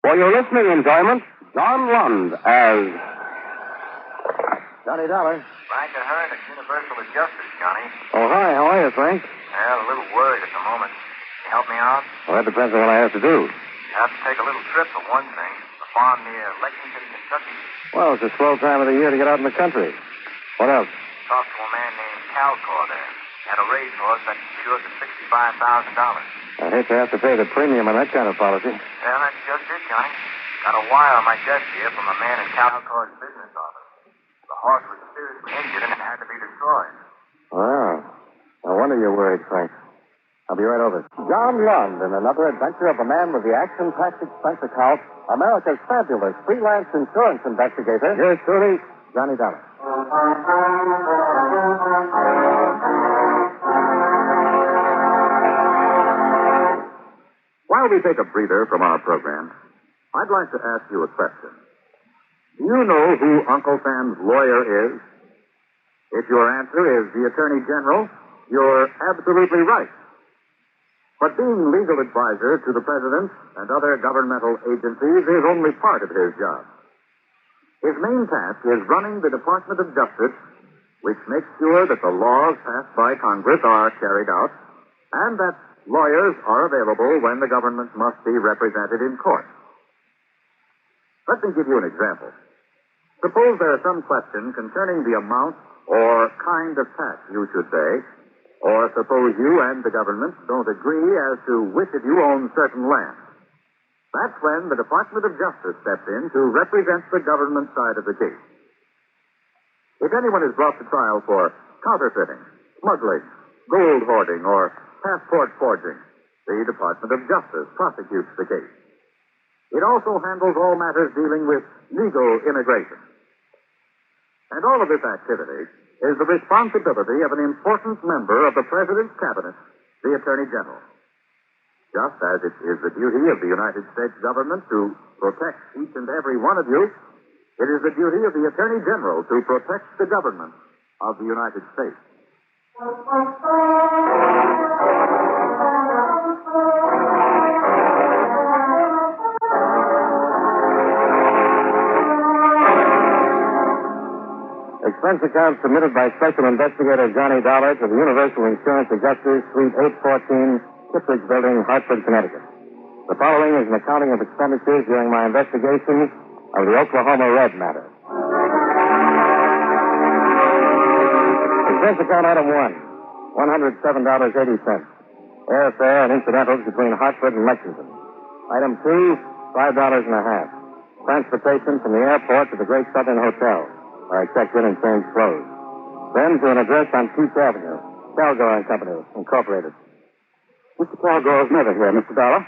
For your listening enjoyment, John Lund as Johnny Dollar. Frank Ahern at Universal Adjusters, Johnny. Oh, hi. How are you, Frank? Well, a little worried at the moment. Can you help me out? Well, that depends on what I have to do. You have to take a little trip for one thing. The farm near Lexington, Kentucky. Well, it's a slow time of the year to get out in the country. What else? Talked to a man named Calcor there. Had a racehorse that insured for $65,000. I hate to have to pay the premium on that kind of policy. Yeah, that's just it, Johnny. Got a wire on my desk here from a man in Calcor's business office. The horse was seriously injured and had to be destroyed. Wow. No wonder you're worried, Frank. I'll be right over. John Lund in another adventure of a man with the action-packed expense account, America's fabulous freelance insurance investigator. Yours truly, Johnny Dollar. While we take a breather from our program, I'd like to ask you a question. Do you know who Uncle Sam's lawyer is? If your answer is the Attorney General, you're absolutely right. But being legal advisor to the President and other governmental agencies is only part of his job. His main task is running the Department of Justice, which makes sure that the laws passed by Congress are carried out, and that lawyers are available when the government must be represented in court. Let me give you an example. Suppose there is some question concerning the amount or kind of tax you should pay, or suppose you and the government don't agree as to which of you owns certain land. That's when the Department of Justice steps in to represent the government side of the case. If anyone is brought to trial for counterfeiting, smuggling, gold hoarding, or passport forging, the Department of Justice prosecutes the case. It also handles all matters dealing with legal immigration. And all of this activity is the responsibility of an important member of the President's Cabinet, the Attorney General. Just as it is the duty of the United States government to protect each and every one of you, it is the duty of the Attorney General to protect the government of the United States. Expense account submitted by Special Investigator Johnny Dollar to the Universal Insurance Adjusters, Suite 814, Kittredge Building, Hartford, Connecticut. The following is an accounting of expenditures during my investigation of the Oklahoma Red matter. Expense account item 1, $107.80. Airfare and incidentals between Hartford and Lexington. Item 2, $5.50. Transportation from the airport to the Great Southern Hotel, where I checked in and changed clothes. Then to an address on Peach Avenue, Calgore and Company, Incorporated. Mr. Calgore's never here, Mr. Dollar.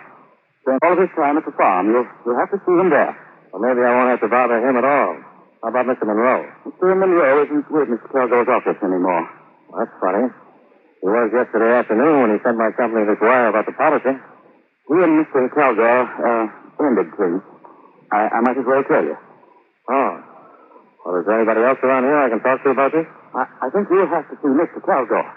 Spent all of his time at the farm. You'll have to see him there. Well, maybe I won't have to bother him at all. How about Mr. Monroe? Mr. Monroe isn't with Mr. Calgore's office anymore. Well, that's funny. He was yesterday afternoon when he sent my company this wire about the policy. He and Mr. Calgore ended things. I might as well tell you. Oh. Well, is there anybody else around here I can talk to about this? I think you'll have to see Mr. Calgore.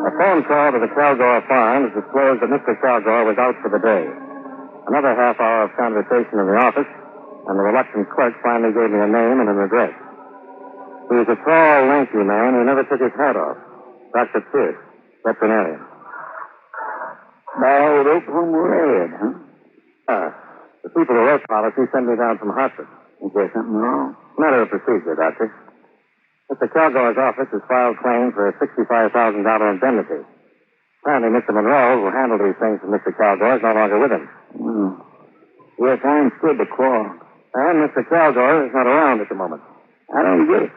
A phone call to the Calgore Farms disclosed that Mr. Calgore was out for the day. Another half hour of conversation in the office, and the reluctant clerk finally gave me a name and an address. He was a tall, lanky man who never took his hat off. Dr. Pierce, veterinarian. Old Oklahoma Red, huh? The people who wrote policy sent me down from Hartford. Is there something wrong? Matter of procedure, Doctor. Mr. Calgore's office has filed claim for a $65,000 indemnity. Apparently, Mr. Monroe, who handled these things for Mr. Calgore, is no longer with him. Yes, I understood the quarrel. And Mr. Calgore is not around at the moment. I don't get it.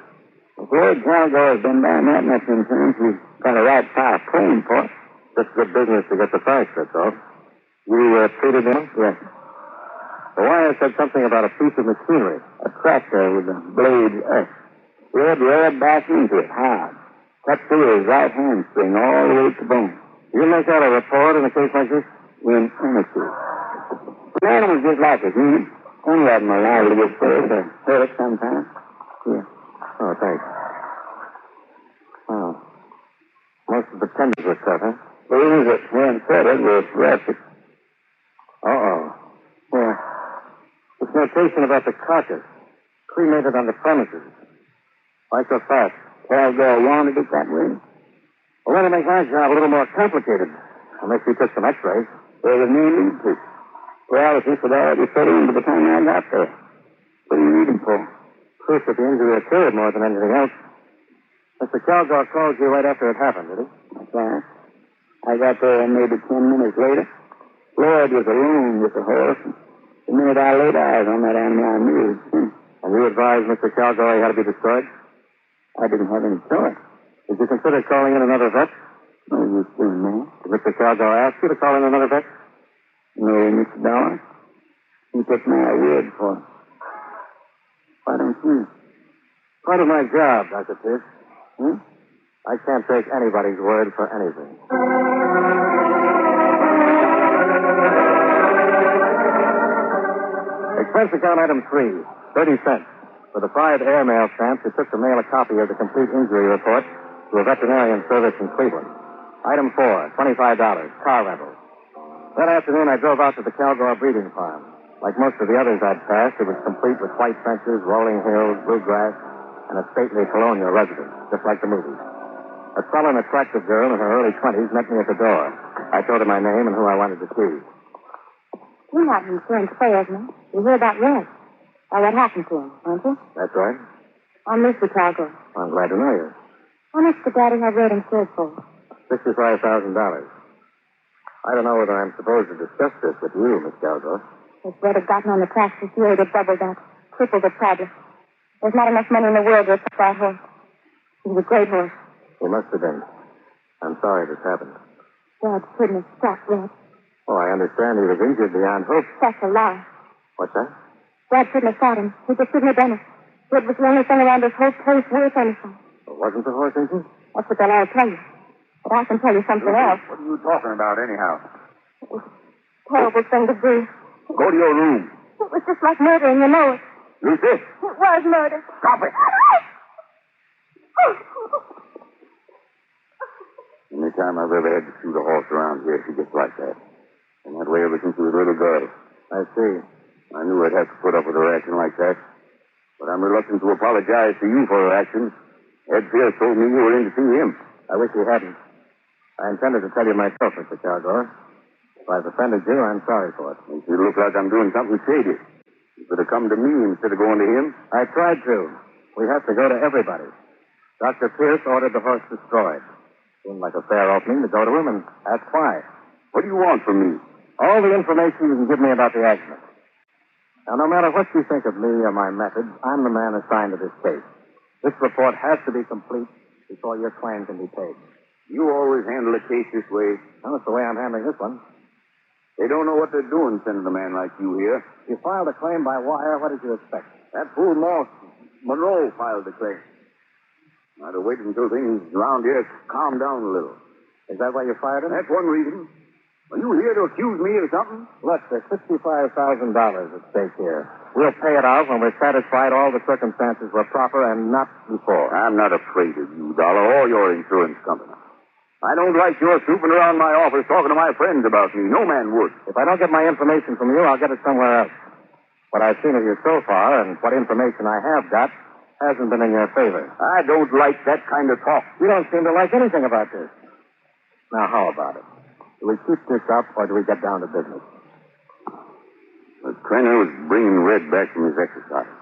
If Lord Calgore has been down that much insurance, he's got a right to file a claim for it. Just good business to get the price, that's all. You treated him? Yes. The wire said something about a piece of machinery. A tractor with a blade X. He had right back into it hard. Cut through his right hamstring all the way to the bone. You make out a report in a case like this? In honesty. The man was just like a human. Any of them are liable to get killed or hurt sometimes. Yeah. Oh, thanks. Oh. Most of the tenders were cut, huh? Those that weren't fettered were arrested. Uh-oh. Yeah. This notation about the carcass. Cremated on the premises. Why so fast? Calgar wanted it that way. Well, that'll make my job a little more complicated. Unless you took some x-rays. There was no need to. Paralysis had already set in by the time I got there. What do you need him for? Proof that the injury occurred more than anything else. Mr. Calgar called you right after it happened, did he? That's right. I got there maybe 10 minutes later. Lloyd was alone with the horse. And the minute I laid eyes on that animal, I knew it was him. And you advised Mr. Calgar he had to be destroyed? I didn't have any choice. Did you consider calling in another vet? No use doing that. Did Mr. Calgar ask you to call in another vet? No, Mr. Dollar. He took my word for it. Why don't you? Part of my job, Dr. Pierce. Hmm? I can't take anybody's word for anything. Expense account item 3, 30 cents. For the 5 airmail stamps, it took to mail a copy of the complete injury report to a veterinarian service in Cleveland. Item 4, $25, car rental. That afternoon, I drove out to the Calgar breeding farm. Like most of the others I'd passed, it was complete with white fences, rolling hills, blue grass, and a stately colonial residence, just like the movies. A sullen, attractive girl in her early 20s met me at the door. I told her my name and who I wanted to see. You're not an insurance salesman. You hear about Red. Or what happened to him, aren't you? That's right. I'm Mr. Calgar. I'm glad to know you. How much did Daddy have Red insured for? $65,000. I don't know whether I'm supposed to discuss this with you, Miss Calgar. If Red had gotten on the tracks this year, he'd have doubled that. Tripled the problem. There's not enough money in the world to accept that horse. He was a great horse. He must have been. I'm sorry this happened. Dad couldn't have stopped Red. Oh, I understand he was injured beyond hope. That's a lie. What's that? Dad couldn't have fought him. He just couldn't have done it. Red was the only thing around this whole place worth anything. Well, wasn't the horse injured? That's what they'll all tell you. But I can tell you something else. What are you talking about, anyhow? It was a terrible thing to do. Go to your room. It was just like murdering, you know it. Lucy? It was murder. Stop it. Any time I've ever had to shoot a horse around here, she gets like that. And that way ever since she was a little girl. I see. I knew I'd have to put up with her acting like that. But I'm reluctant to apologize to you for her actions. Ed Pierce told me you were in to see him. I wish he hadn't. I intended to tell you myself, Mr. Calgar. If I've offended you, I'm sorry for it. Makes me look like I'm doing something shady. You could have come to me instead of going to him. I tried to. We have to go to everybody. Dr. Pierce ordered the horse destroyed. Seemed like a fair opening to go to him and ask why. What do you want from me? All the information you can give me about the accident. Now, no matter what you think of me or my methods, I'm the man assigned to this case. This report has to be complete before your claim can be paid. You always handle a case this way. Well, that's the way I'm handling this one. They don't know what they're doing sending a man like you here. You filed a claim by wire. What did you expect? That fool Monroe filed the claim. I'd have waited until things around here calmed down a little. Is that why you fired him? That's one reason. Are you here to accuse me of something? Look, there's $65,000 at stake here. We'll pay it out when we're satisfied all the circumstances were proper and not before. I'm not afraid of you, Dollar, or your insurance company. I don't like your snooping around my office talking to my friends about me. No man would. If I don't get my information from you, I'll get it somewhere else. What I've seen of you so far and what information I have got hasn't been in your favor. I don't like that kind of talk. You don't seem to like anything about this. Now, how about it? Do we keep this up or do we get down to business? The trainer was bringing Red back from his exercise.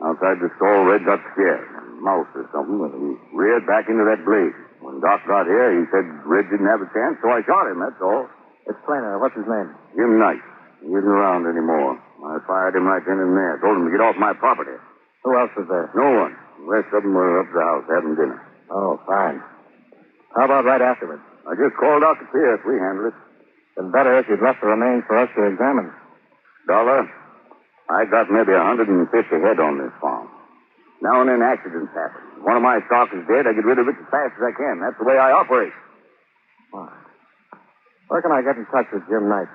Outside the stall, Red got scared. Mouse or something, and he reared back into that blaze. When Doc got here, he said Red didn't have a chance, so I shot him, that's all. This trainer, what's his name? Jim Knight. He isn't around anymore. I fired him right then and there. Told him to get off my property. Who else was there? No one. The rest of them were up at the house having dinner. Oh, fine. How about right afterwards? I just called Dr. Pierce. We handled it. Been better if you'd left the remains for us to examine. Dollar, I got maybe 150 head on this farm. Now and then accidents happen. If one of my stock is dead, I get rid of it as fast as I can. That's the way I operate. Oh. Where can I get in touch with Jim Knight?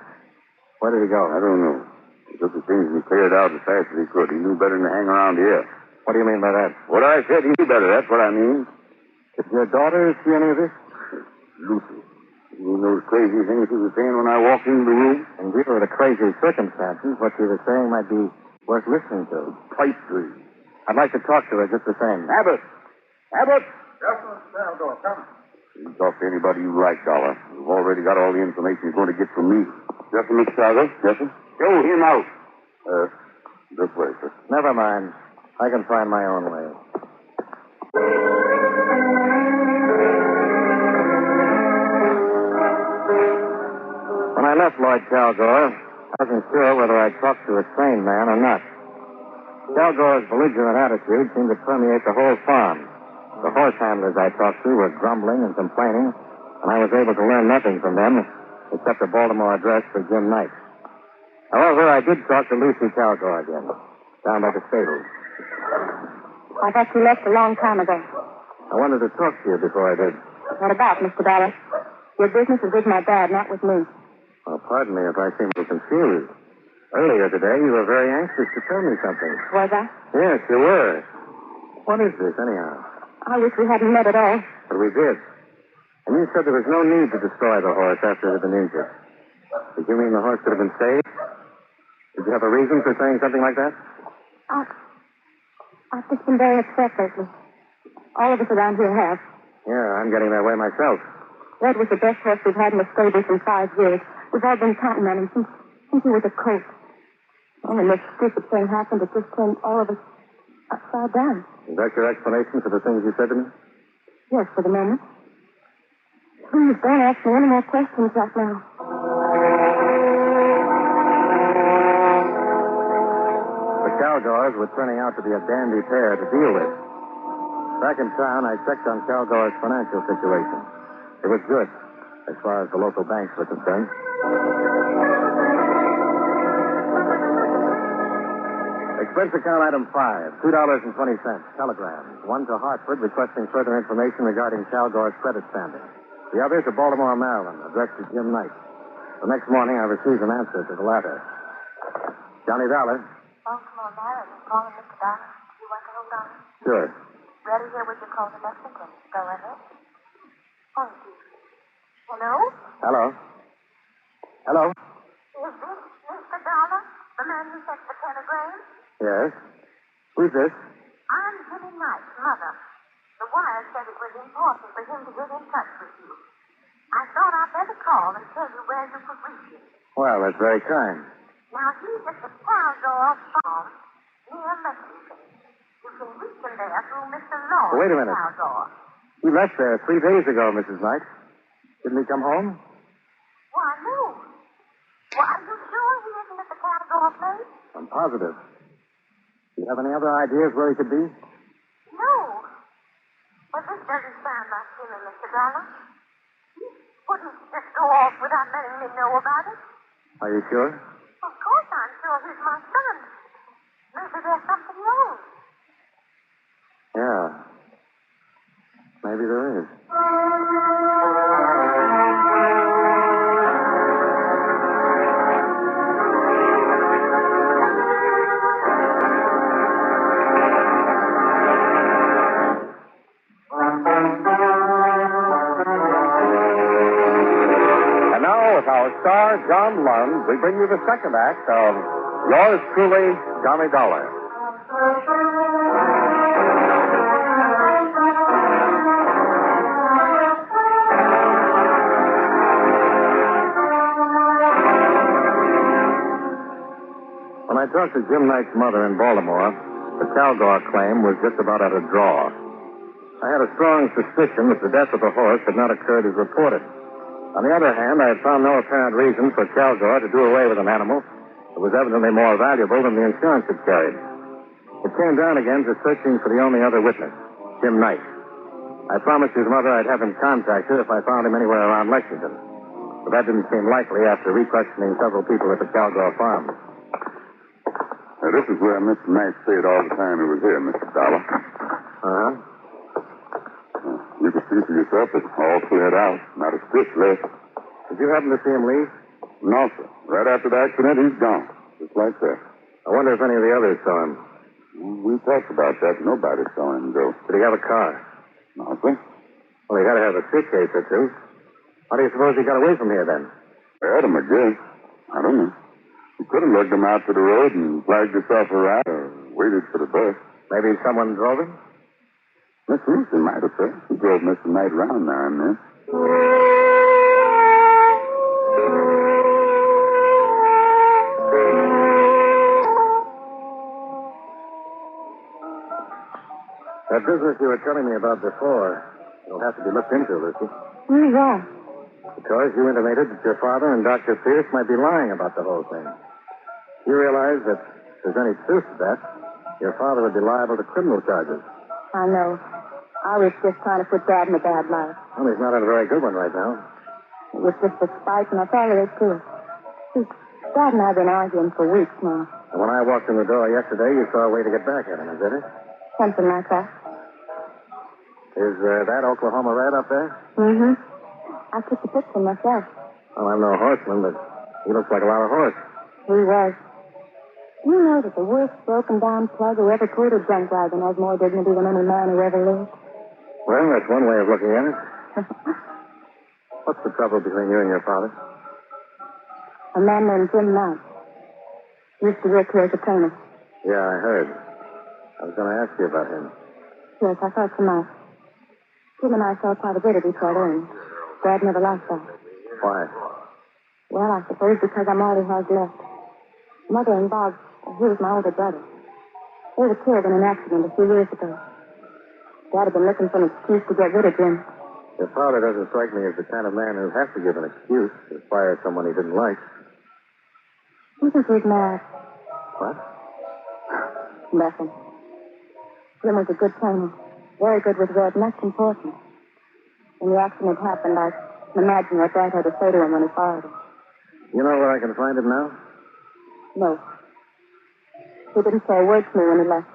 Where did he go? I don't know. He took the things and cleared out as fast as he could. He knew better than to hang around here. What do you mean by that? What I said, he knew better. That's what I mean. Did your daughter see any of this? Lucy. You know those crazy things he was saying when I walked into the room? In view of the crazy circumstances, what she was saying might be worth listening to. Pipe dream. I'd like to talk to her just the same. Abbott! Abbott! Yes, Mr. Salvador, come. You can talk to anybody you like, Dollar. You've already got all the information you're going to get from me. Yes, sir, Mr. Salvador? Yes, sir? Show him out. This way, sir. Never mind. I can find my own way. When I left Lloyd Calgore, I wasn't sure whether I'd talk to a sane man or not. Calgore's belligerent attitude seemed to permeate the whole farm. The horse handlers I talked to were grumbling and complaining, and I was able to learn nothing from them except a Baltimore address for Jim Knight. However, I did talk to Lucy Calgore again, down by the stables. I thought you left a long time ago. I wanted to talk to you before I did. What about, Mr. Dollar? Your business is with my dad, not with me. Well, pardon me if I seem to confused. Earlier today, you were very anxious to tell me something. Was I? Yes, you were. What is this, anyhow? I wish we hadn't met at all. But we did. And you said there was no need to destroy the horse after it had been injured. Did you mean the horse could have been saved? Did you have a reason for saying something like that? I've just been very upset lately. All of us around here have. Yeah, I'm getting that way myself. Red was the best horse we've had in the stable in 5 years. We've all been counting on him since he was a colt. And this stupid thing happened, it just turned all of us upside down. Is that your explanation for the things you said to me? Yes, for the moment. Please don't ask me any more questions right now. The Calgores were turning out to be a dandy pair to deal with. Back in town, I checked on Calgore's financial situation. It was good, as far as the local banks were concerned. Expense account item 5, $2.20, telegram. One to Hartford requesting further information regarding Calgore's credit standing. The other to Baltimore, Maryland, addressed to Jim Knight. The next morning, I received an answer to the latter. Johnny Dollar. Baltimore, Maryland, calling Mr. Dollar. You want to hold on? Sure. Ready here with your call to Lexington. Go ahead. Thank you. Hello? Hello. Hello. Is this Mr. Dollar? The man who sent the telegram? Yes. Who's this? I'm Jimmy Knight's mother. The wire said it was important for him to get in touch with you. I thought I'd better call and tell you where you could reach him. Well, that's very kind. Now, he's at the Calgore farm near Lexington. You can reach him there through Mr. Lord. Wait a minute. Calgore. He left there 3 days ago, Mrs. Knight. Didn't he come home? Why, no. Well, are you sure he isn't at the Calgore place? I'm positive. Do you have any other ideas where he could be? No. But this doesn't sound like him and Mr. Dollar. He wouldn't just go off without letting me know about it. Are you sure? Of course I'm sure he's my son. Maybe there's something wrong. Yeah. Maybe there is. And now, with our star, John Lund, we bring you the second act of Yours Truly, Johnny Dollar. When I talked to Jim Knight's mother in Baltimore, the Calgore claim was just about at a draw. I had a strong suspicion that the death of the horse had not occurred as reported. On the other hand, I had found no apparent reason for Calgore to do away with an animal that was evidently more valuable than the insurance it carried. It came down again to searching for the only other witness, Jim Knight. I promised his mother I'd have him contact her if I found him anywhere around Lexington. But that didn't seem likely after re-questioning several people at the Calgore farm. Now, this is where Mr. Knight stayed all the time he was here, Mr. Dollar. Uh-huh. You can see for yourself it's all cleared out. Not a stitch left. Did you happen to see him leave? No, sir. Right after the accident, he's gone. Just like that. I wonder if any of the others saw him. We talked about that. Nobody saw him go. Did he have a car? No, sir. Well, he had to have a suitcase or two. How do you suppose he got away from here, then? Had him, I guess. I don't know. He could have lugged him out to the road and flagged himself a ride or waited for the bus. Maybe someone drove him? Miss Lucy might have said. She drove Mr. Knight around now and then. That business you were telling me about before, it'll have to be looked into, Lucy. Why? Because you intimated that your father and Dr. Pierce might be lying about the whole thing. You realize that if there's any truth to that, your father would be liable to criminal charges. I know. I was just trying to put Dad in a bad light. Well, he's not in a very good one right now. It was just a spite, and I tolerated it, too. See, Dad and I have been arguing for weeks now. And when I walked in the door yesterday, you saw a way to get back at him, is that it? Something like that. Is that Oklahoma Red up there? Mm-hmm. I took the picture myself. Well, I'm no horseman, but he looks like a lot of horse. He was. You know that the worst broken-down plug who ever pulled a drunk wagon has more dignity than any man who ever lived? Well, that's one way of looking at it. What's the trouble between you and your father? A man named Jim Knight. Used to work here as a trainer. Yeah, I heard. I was going to ask you about him. Yes, I thought so much. Jim and I saw quite a bit of each other, and Dad never liked that. Why? Well, I suppose because I'm all he has left. Mother and Bob, he was my older brother. They were killed in an accident a few years ago. Dad had been looking for an excuse to get rid of Jim. Your father doesn't strike me as the kind of man who'd have to give an excuse to fire someone he didn't like. You think he's mad? What? Nothing. Jim was a good trainer. Very good with Red, and that's important. When the accident happened, I can imagine what Dad had to say to him when he fired him. You know where I can find him now? No. He didn't say a word to me when he left.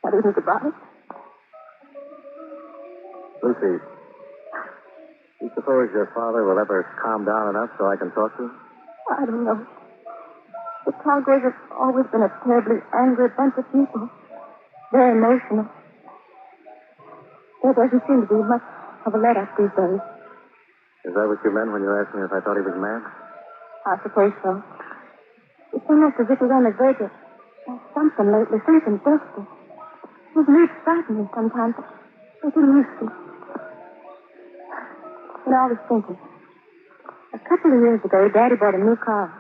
Not even goodbye. Lucy, you suppose your father will ever calm down enough so I can talk to him? I don't know. The cowboys have always been a terribly angry bunch of people. Very emotional. There doesn't seem to be much of a let-up these days. Is that what you meant when you asked me if I thought he was mad? I suppose so. It's almost as if he's on the verge of something lately, something desperate. His moods frighten me sometimes. They didn't used to. And I was thinking, a couple of years ago, Daddy bought a new car.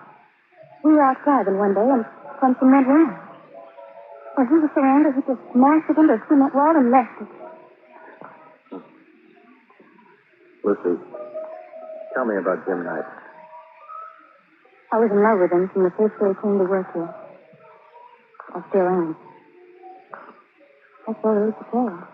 We were out driving one day, and something went wrong. When he was surrounded, he just smashed it into a cement wall and left it. Lucy, tell me about Jim Knight. I was in love with him from the first day he came to work here. I still am. That's all there is to tell.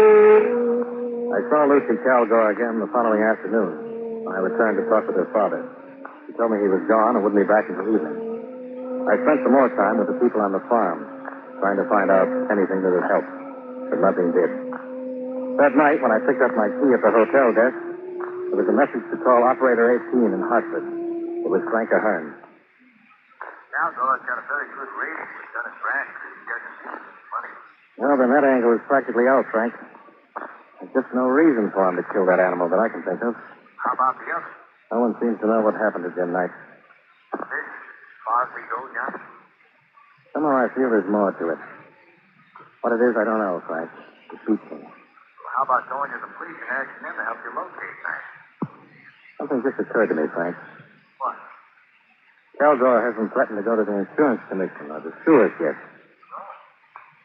I saw Lucy Calgar again the following afternoon when I returned to talk with her father. He told me he was gone and wouldn't be back until evening. I spent some more time with the people on the farm, trying to find out anything that would help, but nothing did. That night, when I picked up my key at the hotel desk, there was a message to call Operator 18 in Hartford. It was Frank Ahern. Calgar's got a very good rating with Dennis Branch. He doesn't seem to be funny. Well, then that angle is practically out, Frank. There's just no reason for him to kill that animal that I can think of. How about the others? No one seems to know what happened to Jim Knight. This, as far as we go, Johnny? Somehow I feel there's more to it. What it is, I don't know, Frank. It beats me. Well, how about going to the police and asking them to help you locate that? Something just occurred to me, Frank. What? Calgar hasn't threatened to go to the insurance commission or the sewers yet.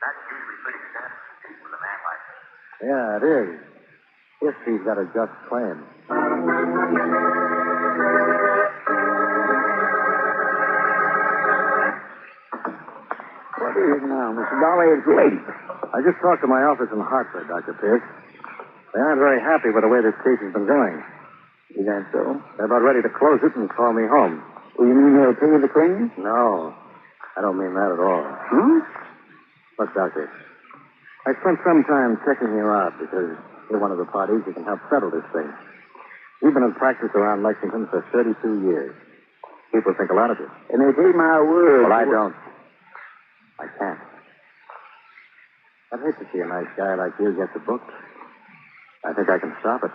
That's usually pretty standard procedure with a man like that. Yeah, it is. If he's got a just claim. What is it now, Mr. Dolly? It's late. I just talked to my office in Hartford, Dr. Pierce. They aren't very happy with the way this case has been going. Is that so? They're about ready to close it and call me home. Well, you mean they'll pay the claim? No, I don't mean that at all. Hmm? Look, Doctor, I spent some time checking you out because you're one of the parties who can help settle this thing. You've been in practice around Lexington for 32 years. People think a lot of you. And they take my word. Well, I don't. I can't. I'd hate to see a nice guy like you get the book. I think I can stop it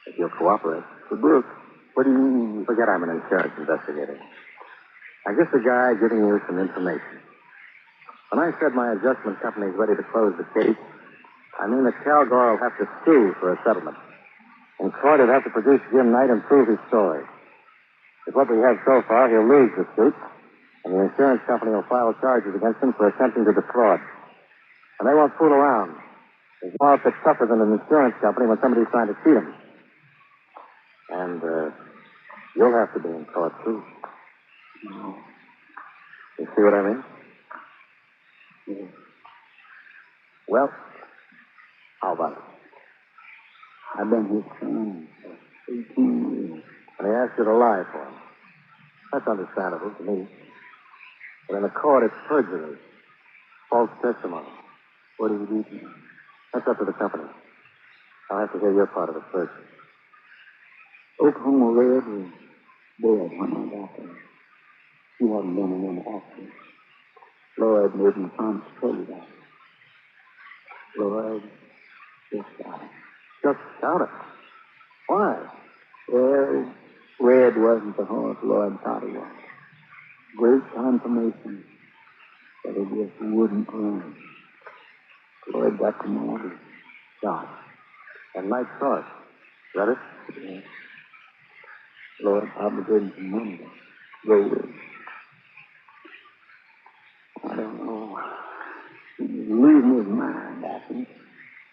if you'll cooperate. The book? What do you mean? Forget I'm an insurance investigator. I'm just a guy giving you some information. When I said my adjustment company's ready to close the case, I mean that Kilgore will have to sue for a settlement. In court, he'll have to produce Jim Knight and prove his story. With what we have so far, he'll lose the suit, and the insurance company will file charges against him for attempting to defraud. And they won't fool around. There's more outfit tougher than an insurance company when somebody's trying to cheat him. And, you'll have to be in court, too. No. You see what I mean? Yeah. Well, how about it? I've been his son for 18 years. And he asked you to lie for him. That's understandable to me. But in a court, it's perjury. False testimony. What do you do to me? That's up to the company. I'll have to hear your part of it first. Oklahoma Red was dead when I got there. He hadn't been in any accident. Lloyd made me promise to tell you that. Lloyd just got it. Just shot it. Why? Well, Red wasn't the horse Lloyd thought he was. Great confirmation that he just wouldn't run. Lloyd got the man, shot. And Knight saw it. Is that it? Yeah. Lloyd probably gave him some money to go with. I don't know. He was losing his mind, I think.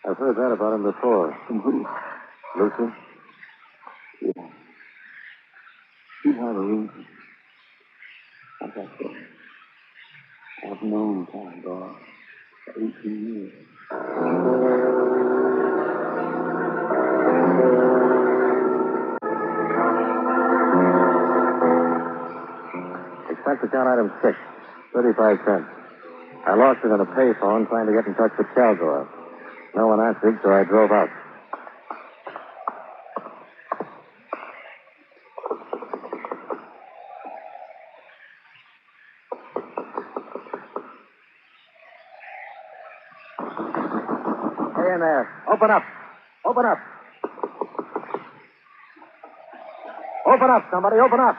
I've heard that about him before. From who? Lucy? Yeah. He had a reason. Like I said, I've known Kilgore for 18 years. Expense account item 6, 35 cents. I lost it on a payphone trying to get in touch with Kilgore. No one answered, so I drove out. Hey in there. Open up. Open up. Open up, somebody. Open up.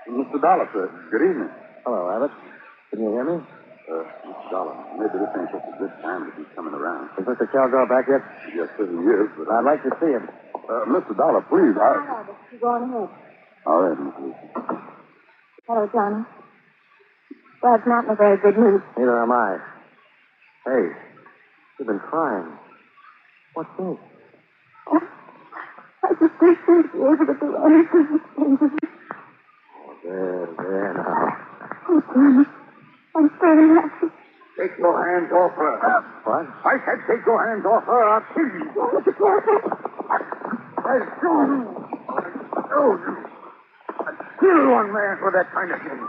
Mr. Dollar, sir. Good evening. Hello, Abbott. Can you hear me? Mr. Dollar, maybe this ain't such a good time to be coming around. Is Mr. Kilgore back yet? Yes, sir, he is, but... I'd like to see him. Mr. Dollar, please, Hello, you go on ahead. All right, Miss Lucy. Hello, Johnny. Brad's not in a very good mood. Neither am I. Hey, you've been crying. What's this? Oh, I just wish he'd be able to do anything. There now. Oh, Johnny, I'm very happy. Take your hands off her. What? I said take your hands off her. I'll kill you. Johnny, be careful. I'll show you. I'll kill one man for that kind of thing.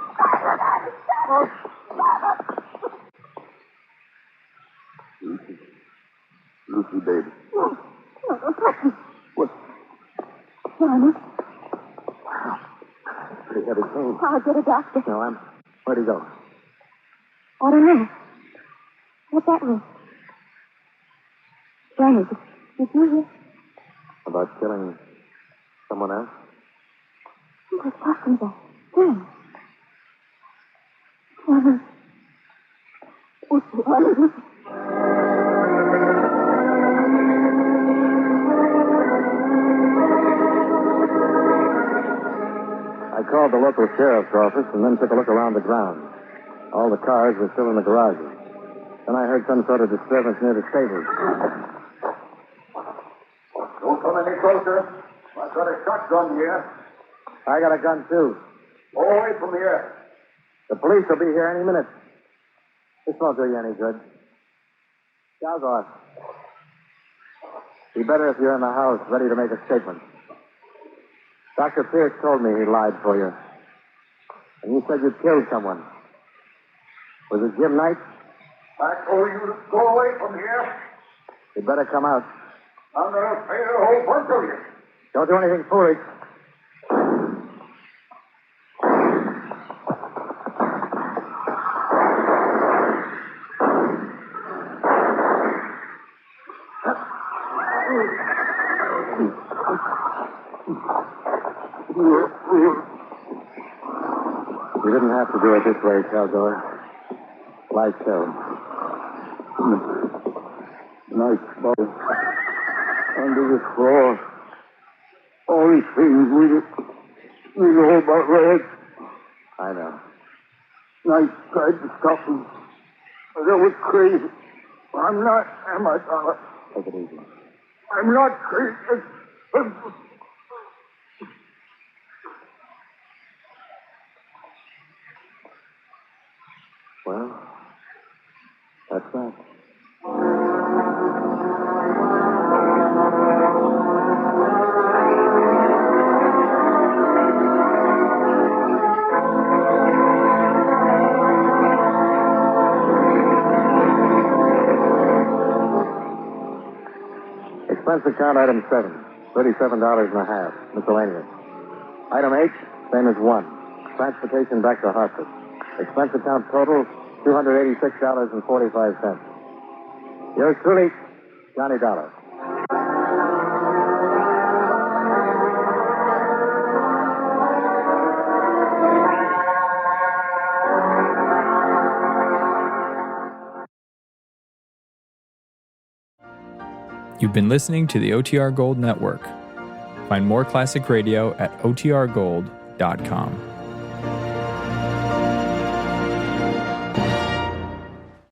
Lucy, baby. No, don't touch me. What? Johnny, Pretty heavy pain. I'll get a doctor. No, where'd he go? I don't know. What's that mean? Johnny, did you hear? About killing someone else? He was talking about Jim. Johnny. Oh, Johnny. I called the local sheriff's office and then took a look around the grounds. All the cars were still in the garages. Then I heard some sort of disturbance near the stables. Don't come any closer. I've got a shotgun here. I got a gun, too. Go away from here. The police will be here any minute. This won't do you any good. Kilgore. Be better if you're in the house, ready to make a statement. Dr. Pierce told me he lied for you. And you said you killed someone. Was it Jim Knight? I told you to go away from here. You'd better come out. I'm going to pay a whole bunch of you. Don't do anything foolish. You didn't have to do it this way, Caldor. Like so. Nice bubble. Under the floor. All these things we know about Red. I know. Nice tried to stop him. But that was crazy. I'm not, am I, Dollar? Take it easy. I'm not crazy. Well, that's that. Expense account item 7, $37.50, miscellaneous. Item H, same as 1, transportation back to Hartford. Expense account total, $286.45. Yours truly, Johnny Dollar. You've been listening to the OTR Gold Network. Find more classic radio at otrgold.com.